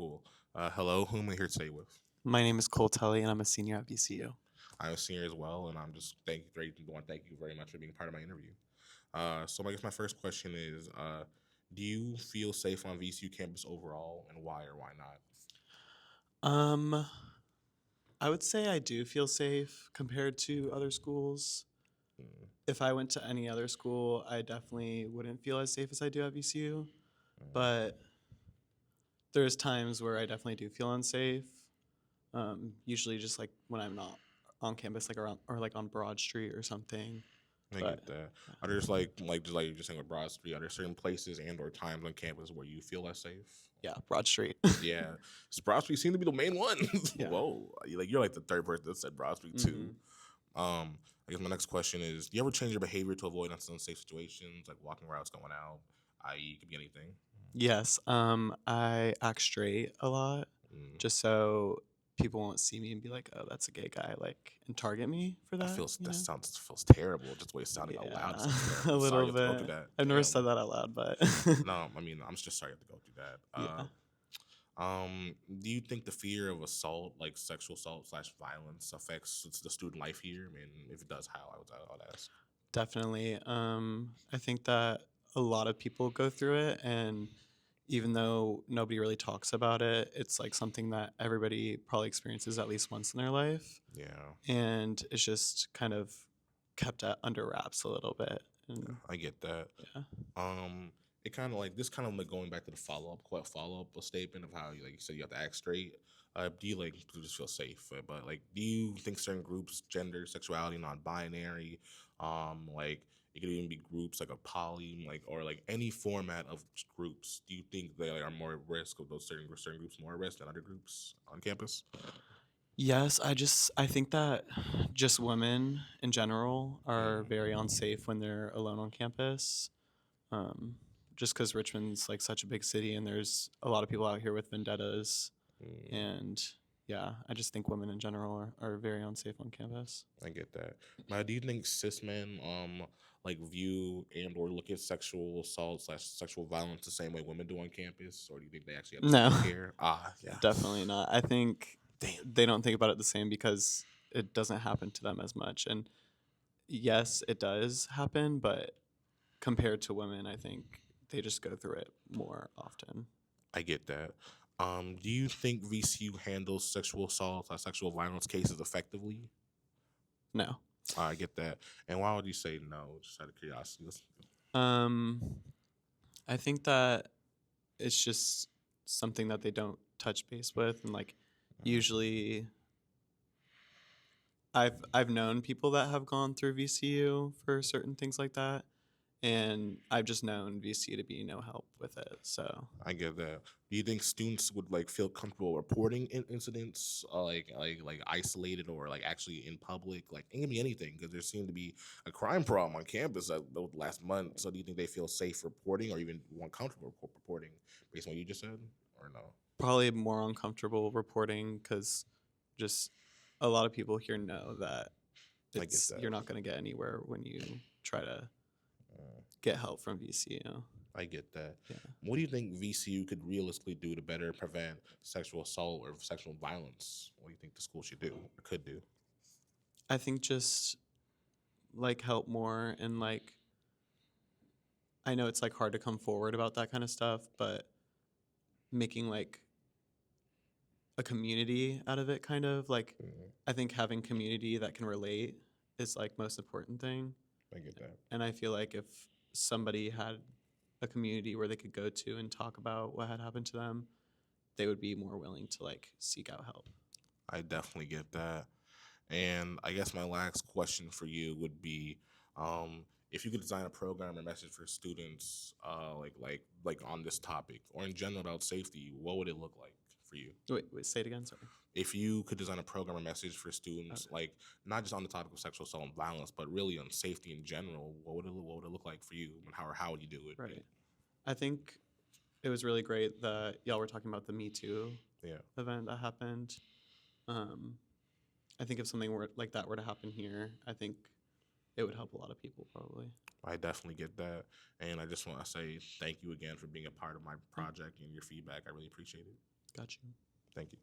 Cool. Hello, who am I here today with? My name is Cole Tully, and I'm a senior at VCU. I'm a senior as well, and I'm just want to thank you very much for being part of my interview. So I guess my first question is, do you feel safe on VCU campus overall, and why or why not? Um, I would say I do feel safe compared to other schools. Mm, If I went to any other school, I definitely wouldn't feel as safe as I do at VCU. mm. But there's times where I definitely do feel unsafe. Usually just like when I'm not on campus, like around or like on Broad Street or something. I But get that. Are there just like you're just saying with Broad Street? Are there certain places and or times on campus where you feel less safe? yeah, Broad Street. Yeah, 'cause Broad Street seemed to be the main one. Yeah. Whoa, you're like the third person that said Broad Street too. hmm I guess my next question is: do you ever change your behavior to avoid unsafe situations, like walking routes, going out, i.e., it could be anything? Yes. I act straight a lot Mm. just so people won't see me and be like, "Oh, that's a gay guy," like, and target me for That that, feels you that know? sounds feels terrible. Just the way it's sounding out loud, it Yeah, sounds a terrible. Sorry little you have to go through bit. that. I've never Damn. said that out loud, but No, I mean I'm just sorry you have to go through that. yeah, Do you think the fear of assault, like sexual assault slash violence, affects the student life here? I mean, if it does, how? I would ask. definitely. I think that a lot of people go through it, and even though nobody really talks about it, it's like something that everybody probably experiences at least once in their life, Yeah. and it's just kind of kept at under wraps a little bit. And I get that. yeah. Um, it kind of like this kind of like going back to the follow up statement of how you like you said you have to act straight. Do you like to just feel safe? But like, do you think certain groups, gender, sexuality, non-binary, like it could even be groups like a poly, like or like any format of groups. Do you think they are more at risk of those certain groups more at risk than other groups on campus? Yes, I think that just women in general are Mm, very unsafe when they're alone on campus. Um, just because Richmond's like such a big city and there's a lot of people out here with vendettas, mm. and yeah, I just think women in general are very unsafe on campus. I get that. Now, do you think cis men like view and or look at sexual assault slash sexual violence the same way women do on campus, or do you think they actually have the No, same care? Ah, yeah. definitely not. I think Damn. they don't think about it the same because it doesn't happen to them as much. And yes, it does happen, but compared to women, I think they just go through it more often. I get that. Do you think VCU handles sexual assault or sexual violence cases effectively? No. I get that. And why would you say no? Just out of curiosity. Um, I think that it's just something that they don't touch base with, and like usually I've known people that have gone through VCU for certain things like that, and I've just known VCU to be no help with it. So I get that. Do you think students would like feel comfortable reporting incidents, like isolated or like actually in public? Like it can be anything because there seemed to be a crime problem on campus last month. So do you think they feel safe reporting or even more comfortable reporting based on what you just said, or no? probably more uncomfortable reporting because just a lot of people here know that I get it's that. you're not going to get anywhere when you try to Uh, get help from VCU. I get that. Yeah. What do you think VCU could realistically do to better prevent sexual assault or sexual violence? What do you think the school should do or could do? I think just like help more and like I know it's like hard to come forward about that kind of stuff, but making like a community out of it kind of like Mm, I think having community that can relate is like most important thing. I get that. And I feel like if somebody had a community where they could go to and talk about what had happened to them, they would be more willing to like seek out help. I definitely get that. And I guess my last question for you would be, if you could design a program or message for students, like on this topic or in general about safety, what would it look like for you? Wait, say it again. Sorry. If you could design a program or message for students, Okay. like not just on the topic of sexual assault and violence, but really on safety in general, what would it look like for you, and how would you do it? Right. I think it was really great that y'all were talking about the Me Too Yeah. event that happened. Um, I think if something were like that were to happen here, I think it would help a lot of people probably. I definitely get that. And I just want to say thank you again for being a part of my project and your feedback. I really appreciate it. Got you. Thank you.